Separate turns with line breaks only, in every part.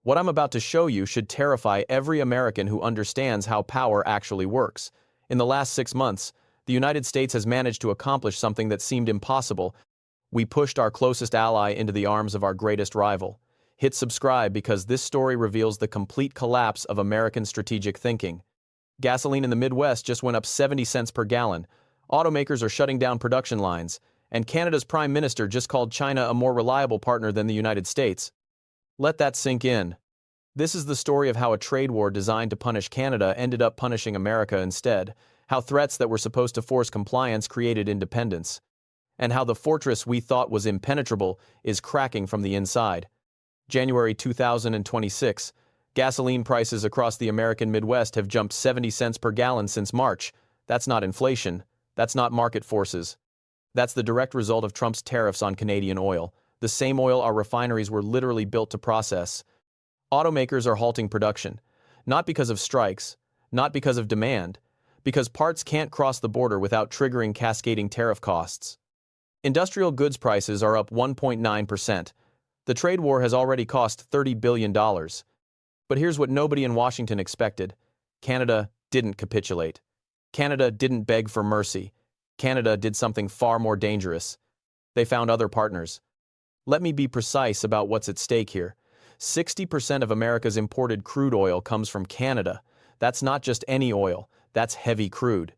What I'm about to show you should terrify every American who understands how power actually works. In the last 6 months, the United States has managed to accomplish something that seemed impossible. We pushed our closest ally into the arms of our greatest rival. Hit subscribe because this story reveals the complete collapse of American strategic thinking. Gasoline in the Midwest just went up 70 cents per gallon. Automakers are shutting down production lines. And Canada's Prime Minister just called China a more reliable partner than the United States. Let that sink in. This is the story of how a trade war designed to punish Canada ended up punishing America instead, how threats that were supposed to force compliance created independence, and how the fortress we thought was impenetrable is cracking from the inside. January 2026, gasoline prices across the American Midwest have jumped 70 cents per gallon since March. That's not inflation. That's not market forces. That's the direct result of Trump's tariffs on Canadian oil, the same oil our refineries were literally built to process. Automakers are halting production, not because of strikes, not because of demand, because parts can't cross the border without triggering cascading tariff costs. Industrial goods prices are up 1.9%. The trade war has already cost $30 billion. But here's what nobody in Washington expected. Canada didn't capitulate. Canada didn't beg for mercy. Canada did something far more dangerous. They found other partners. Let me be precise about what's at stake here. 60% of America's imported crude oil comes from Canada. That's not just any oil, that's heavy crude.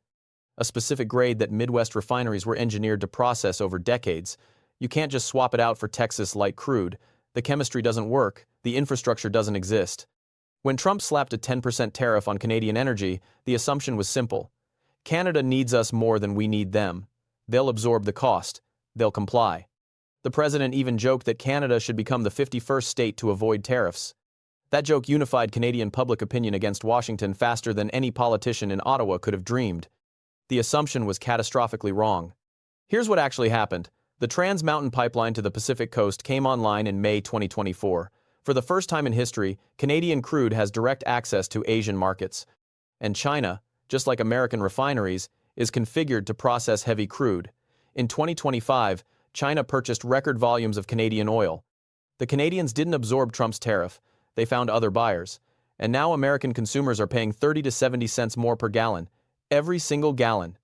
A specific grade that Midwest refineries were engineered to process over decades. You can't just swap it out for Texas light crude. The chemistry doesn't work, the infrastructure doesn't exist. When Trump slapped a 10% tariff on Canadian energy, the assumption was simple. Canada needs us more than we need them. They'll absorb the cost. They'll comply. The president even joked that Canada should become the 51st state to avoid tariffs. That joke unified Canadian public opinion against Washington faster than any politician in Ottawa could have dreamed. The assumption was catastrophically wrong. Here's what actually happened. The Trans Mountain Pipeline to the Pacific Coast came online in May 2024. For the first time in history, Canadian crude has direct access to Asian markets. And China, just like American refineries, is configured to process heavy crude. In 2025, China purchased record volumes of Canadian oil. The Canadians didn't absorb Trump's tariff. They found other buyers. And now American consumers are paying 30 to 70 cents more per gallon. Every single gallon.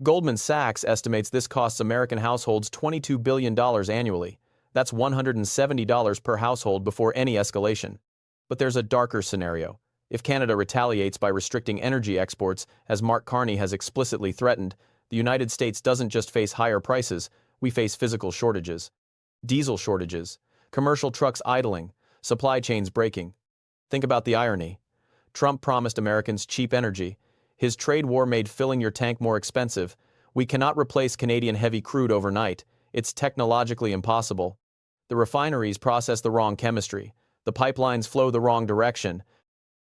Goldman Sachs estimates this costs American households $22 billion annually. That's $170 per household before any escalation. But there's a darker scenario. If Canada retaliates by restricting energy exports, as Mark Carney has explicitly threatened, the United States doesn't just face higher prices, we face physical shortages. Diesel shortages, commercial trucks idling, supply chains breaking. Think about the irony. Trump promised Americans cheap energy. His trade war made filling your tank more expensive. We cannot replace Canadian heavy crude overnight. It's technologically impossible. The refineries process the wrong chemistry. The pipelines flow the wrong direction.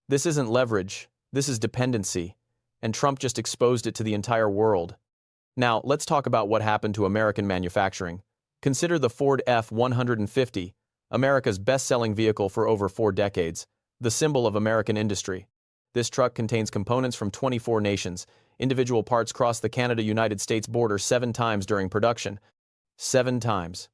This isn't leverage, this is dependency. And Trump just exposed it to the entire world. Now, let's talk about what happened to American manufacturing. Consider the Ford F-150, America's best-selling vehicle for over 4 decades, the symbol of American industry. This truck contains components from 24 nations. Individual parts cross the Canada-United States border 7 times during production. 7 times.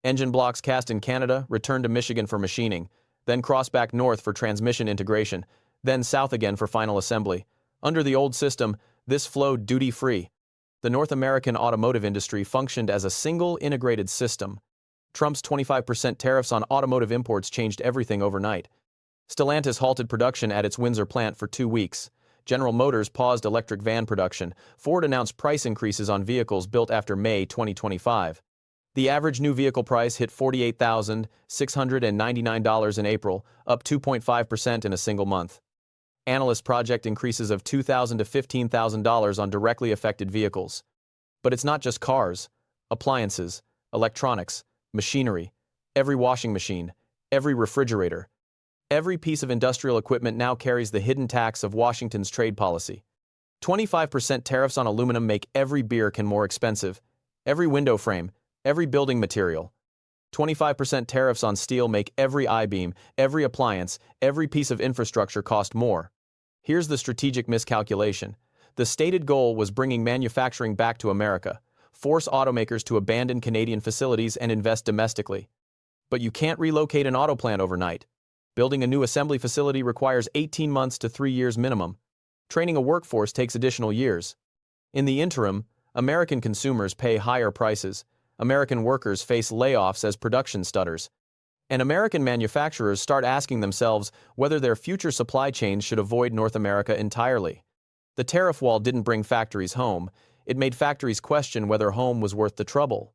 Engine blocks cast in Canada return to Michigan for machining, then cross back north for transmission integration, then south again for final assembly. Under the old system, this flowed duty-free. The North American automotive industry functioned as a single integrated system. Trump's 25% tariffs on automotive imports changed everything overnight. Stellantis halted production at its Windsor plant for 2 weeks. General Motors paused electric van production. Ford announced price increases on vehicles built after May 2025. The average new vehicle price hit $48,699 in April, up 2.5% in a single month. Analysts project increases of $2,000 to $15,000 on directly affected vehicles. But it's not just cars, appliances, electronics, machinery, every washing machine, every refrigerator. Every piece of industrial equipment now carries the hidden tax of Washington's trade policy. 25% tariffs on aluminum make every beer can more expensive, every window frame, every building material. 25% tariffs on steel make every I-beam, every appliance, every piece of infrastructure cost more. Here's the strategic miscalculation. The stated goal was bringing manufacturing back to America, force automakers to abandon Canadian facilities and invest domestically. But you can't relocate an auto plant overnight. Building a new assembly facility requires 18 months to 3 years minimum. Training a workforce takes additional years. In the interim, American consumers pay higher prices, American workers face layoffs as production stutters, and American manufacturers start asking themselves whether their future supply chains should avoid North America entirely. The tariff wall didn't bring factories home, it made factories question whether home was worth the trouble.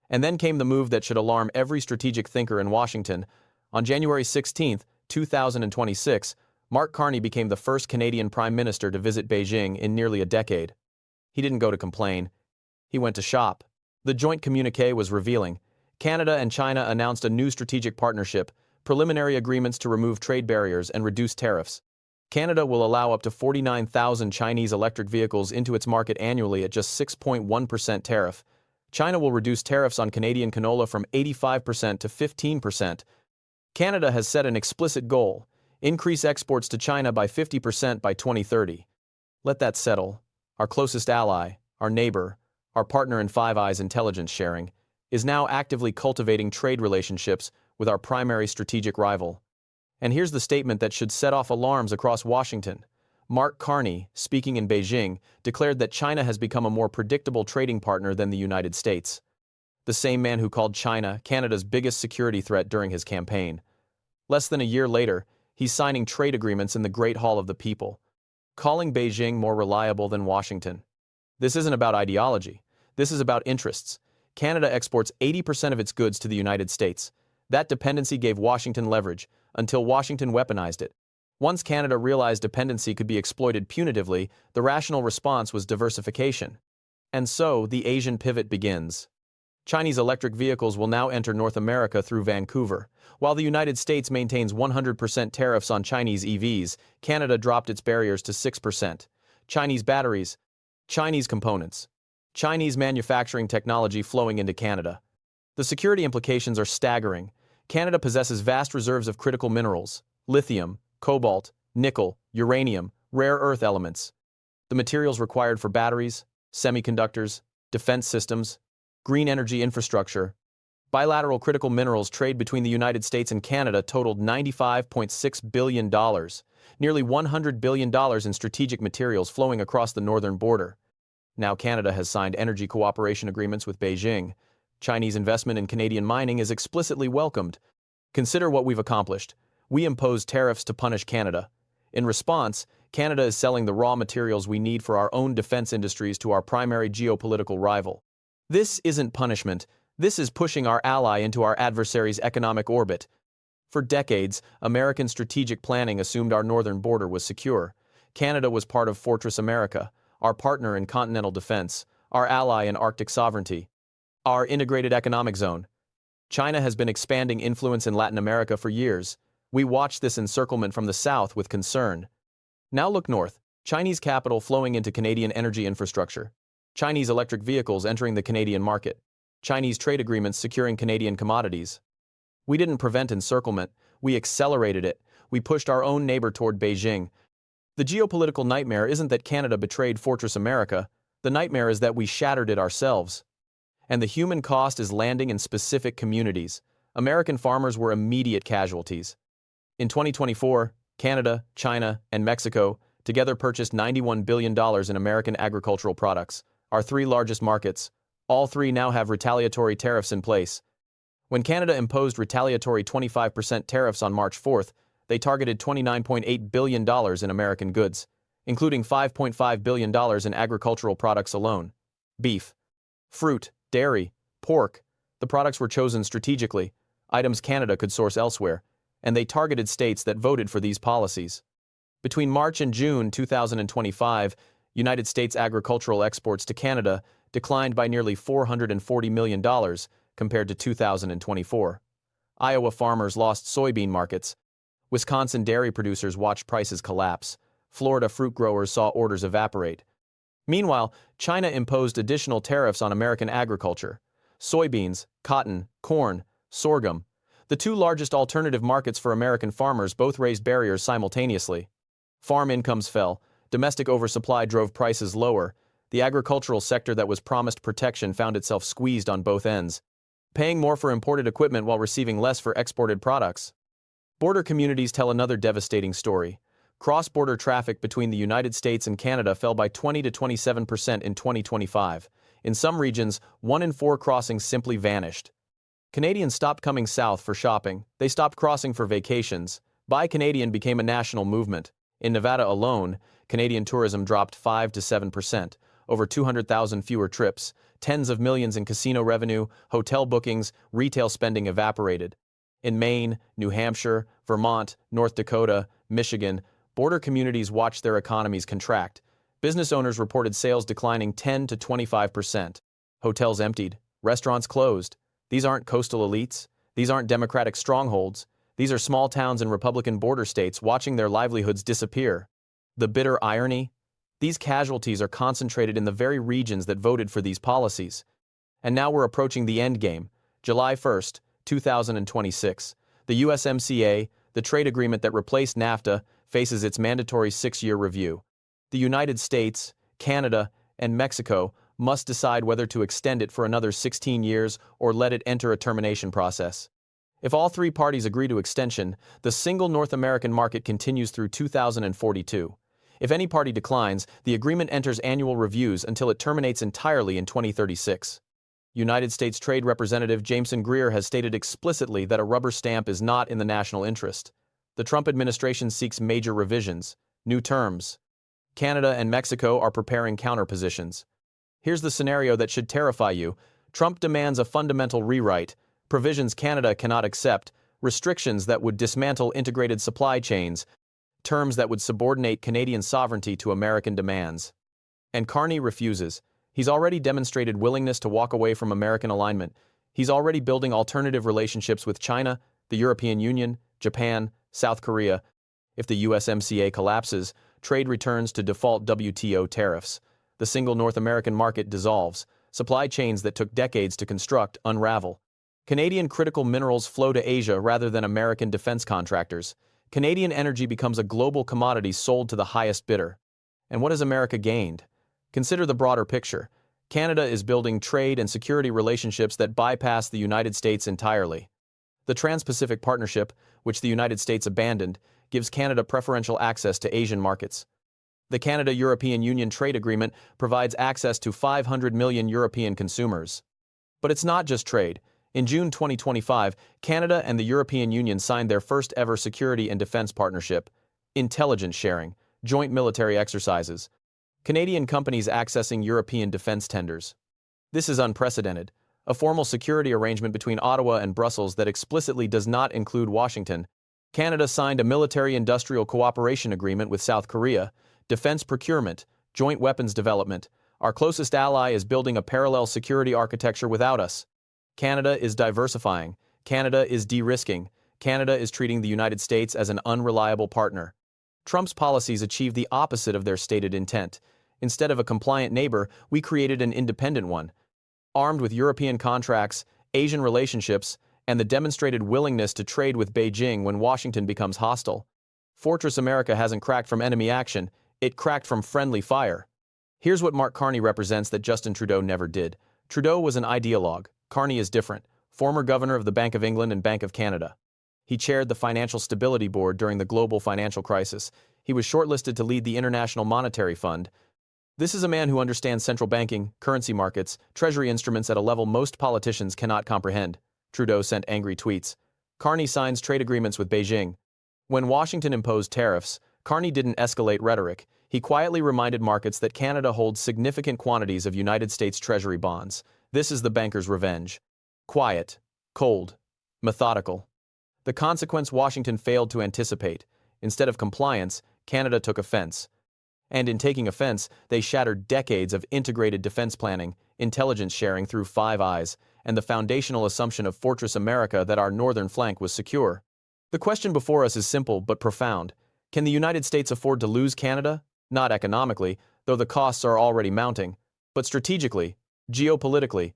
And then came the move that should alarm every strategic thinker in Washington. On January 16, 2026, Mark Carney became the first Canadian Prime Minister to visit Beijing in nearly a decade. He didn't go to complain. He went to shop. The joint communiqué was revealing. Canada and China announced a new strategic partnership, preliminary agreements to remove trade barriers and reduce tariffs. Canada will allow up to 49,000 Chinese electric vehicles into its market annually at just 6.1% tariff. China will reduce tariffs on Canadian canola from 85% to 15%. Canada has set an explicit goal: increase exports to China by 50% by 2030. Let that settle. Our closest ally, our neighbor, our partner in Five Eyes intelligence sharing, is now actively cultivating trade relationships with our primary strategic rival. And here's the statement that should set off alarms across Washington. Mark Carney, speaking in Beijing, declared that China has become a more predictable trading partner than the United States. The same man who called China Canada's biggest security threat during his campaign. Less than a year later, he's signing trade agreements in the Great Hall of the People, calling Beijing more reliable than Washington. This isn't about ideology. This is about interests. Canada exports 80% of its goods to the United States. That dependency gave Washington leverage, until Washington weaponized it. Once Canada realized dependency could be exploited punitively, the rational response was diversification. And so, the Asian pivot begins. Chinese electric vehicles will now enter North America through Vancouver. While the United States maintains 100% tariffs on Chinese EVs, Canada dropped its barriers to 6%. Chinese batteries, Chinese components, Chinese manufacturing technology flowing into Canada. The security implications are staggering. Canada possesses vast reserves of critical minerals: lithium, cobalt, nickel, uranium, rare earth elements. The materials required for batteries, semiconductors, defense systems, green energy infrastructure. Bilateral critical minerals trade between the United States and Canada totaled $95.6 billion, nearly $100 billion in strategic materials flowing across the northern border. Now Canada has signed energy cooperation agreements with Beijing. Chinese investment in Canadian mining is explicitly welcomed. Consider what we've accomplished. We imposed tariffs to punish Canada. In response, Canada is selling the raw materials we need for our own defense industries to our primary geopolitical rival. This isn't punishment. This is pushing our ally into our adversary's economic orbit. For decades, American strategic planning assumed our northern border was secure. Canada was part of Fortress America, our partner in continental defense, our ally in Arctic sovereignty, our integrated economic zone. China has been expanding influence in Latin America for years. We watch this encirclement from the south with concern. Now look north. Chinese capital flowing into Canadian energy infrastructure. Chinese electric vehicles entering the Canadian market. Chinese trade agreements securing Canadian commodities. We didn't prevent encirclement, we accelerated it. We pushed our own neighbor toward Beijing. The geopolitical nightmare isn't that Canada betrayed Fortress America. The nightmare is that we shattered it ourselves. And the human cost is landing in specific communities. American farmers were immediate casualties. In 2024, Canada, China, and Mexico together purchased $91 billion in American agricultural products, our three largest markets. All three now have retaliatory tariffs in place. When Canada imposed retaliatory 25% tariffs on March 4th, they targeted $29.8 billion in American goods, including $5.5 billion in agricultural products alone. Beef, fruit, dairy, pork. The products were chosen strategically, items Canada could source elsewhere, and they targeted states that voted for these policies. Between March and June 2025, United States agricultural exports to Canada declined by nearly $440 million compared to 2024. Iowa farmers lost soybean markets. Wisconsin dairy producers watched prices collapse. Florida fruit growers saw orders evaporate. Meanwhile, China imposed additional tariffs on American agriculture. Soybeans, cotton, corn, sorghum. The two largest alternative markets for American farmers both raised barriers simultaneously. Farm incomes fell. Domestic oversupply drove prices lower. The agricultural sector that was promised protection found itself squeezed on both ends, paying more for imported equipment while receiving less for exported products. Border communities tell another devastating story. Cross-border traffic between the United States and Canada fell by 20 to 27% in 2025. In some regions, 1 in 4 crossings simply vanished. Canadians stopped coming south for shopping. They stopped crossing for vacations. Buy Canadian became a national movement. In Nevada alone, Canadian tourism dropped 5 to 7%, over 200,000 fewer trips, tens of millions in casino revenue, hotel bookings, retail spending evaporated. In Maine, New Hampshire, Vermont, North Dakota, Michigan, border communities watched their economies contract. Business owners reported sales declining 10 to 25%. Hotels emptied. Restaurants closed. These aren't coastal elites. These aren't Democratic strongholds. These are small towns in Republican border states watching their livelihoods disappear. The bitter irony? These casualties are concentrated in the very regions that voted for these policies. And now we're approaching the end game. July 1st, 2026. The USMCA, the trade agreement that replaced NAFTA, faces its mandatory 6-year review. The United States, Canada, and Mexico must decide whether to extend it for another 16 years or let it enter a termination process. If all 3 parties agree to extension, the single North American market continues through 2042. If any party declines, the agreement enters annual reviews until it terminates entirely in 2036. United States Trade Representative Jameson Greer has stated explicitly that a rubber stamp is not in the national interest. The Trump administration seeks major revisions, new terms. Canada and Mexico are preparing counterpositions. Here's the scenario that should terrify you. Trump demands a fundamental rewrite, provisions Canada cannot accept, restrictions that would dismantle integrated supply chains, terms that would subordinate Canadian sovereignty to American demands. And Carney refuses. He's already demonstrated willingness to walk away from American alignment. He's already building alternative relationships with China, the European Union, Japan, South Korea. If the USMCA collapses, trade returns to default WTO tariffs. The single North American market dissolves. Supply chains that took decades to construct unravel. Canadian critical minerals flow to Asia rather than American defense contractors. Canadian energy becomes a global commodity sold to the highest bidder. And what has America gained? Consider the broader picture. Canada is building trade and security relationships that bypass the United States entirely. The Trans-Pacific Partnership, which the United States abandoned, gives Canada preferential access to Asian markets. The Canada-European Union trade agreement provides access to 500 million European consumers. But it's not just trade. In June 2025, Canada and the European Union signed their first ever security and defense partnership, intelligence sharing, joint military exercises. Canadian companies accessing European defense tenders. This is unprecedented. A formal security arrangement between Ottawa and Brussels that explicitly does not include Washington. Canada signed a military-industrial cooperation agreement with South Korea, defense procurement, joint weapons development. Our closest ally is building a parallel security architecture without us. Canada is diversifying. Canada is de-risking. Canada is treating the United States as an unreliable partner. Trump's policies achieve the opposite of their stated intent. Instead of a compliant neighbor, we created an independent one. Armed with European contracts, Asian relationships, and the demonstrated willingness to trade with Beijing when Washington becomes hostile. Fortress America hasn't cracked from enemy action, it cracked from friendly fire. Here's what Mark Carney represents that Justin Trudeau never did. Trudeau was an ideologue. Carney is different. Former governor of the Bank of England and Bank of Canada. He chaired the Financial Stability Board during the global financial crisis. He was shortlisted to lead the International Monetary Fund. This is a man who understands central banking, currency markets, treasury instruments at a level most politicians cannot comprehend. Trudeau sent angry tweets. Carney signs trade agreements with Beijing. When Washington imposed tariffs, Carney didn't escalate rhetoric. He quietly reminded markets that Canada holds significant quantities of United States Treasury bonds. This is the banker's revenge. Quiet, cold, methodical. The consequence Washington failed to anticipate. Instead of compliance, Canada took offense. And in taking offense, they shattered decades of integrated defense planning, intelligence sharing through Five Eyes, and the foundational assumption of Fortress America that our northern flank was secure. The question before us is simple but profound. Can the United States afford to lose Canada? Not economically, though the costs are already mounting, but strategically, geopolitically.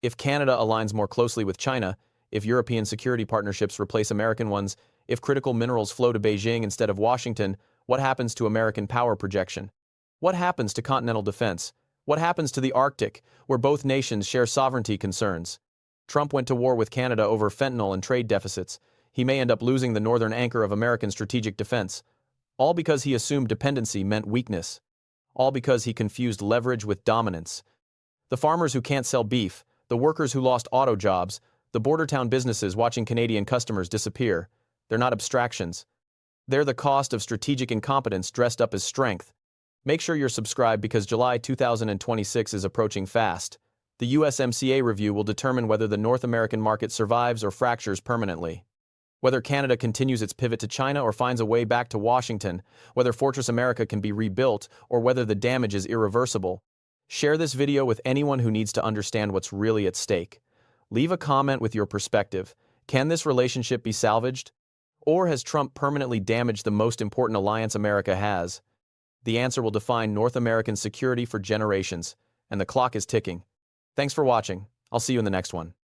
If Canada aligns more closely with China, if European security partnerships replace American ones, if critical minerals flow to Beijing instead of Washington, what happens to American power projection? What happens to continental defense? What happens to the Arctic, where both nations share sovereignty concerns? Trump went to war with Canada over fentanyl and trade deficits. he may end up losing the northern anchor of American strategic defense, all because he assumed dependency meant weakness, all because he confused leverage with dominance. The farmers who can't sell beef, the workers who lost auto jobs, the border town businesses watching Canadian customers disappear, they're not abstractions. They're the cost of strategic incompetence dressed up as strength. Make sure you're subscribed because July 2026 is approaching fast. The USMCA review will determine whether the North American market survives or fractures permanently. Whether Canada continues its pivot to China or finds a way back to Washington, whether Fortress America can be rebuilt, or whether the damage is irreversible. Share this video with anyone who needs to understand what's really at stake. Leave a comment with your perspective. Can this relationship be salvaged? Or has Trump permanently damaged the most important alliance America has? The answer will define North American security for generations, and the clock is ticking. Thanks for watching. I'll see you in the next one.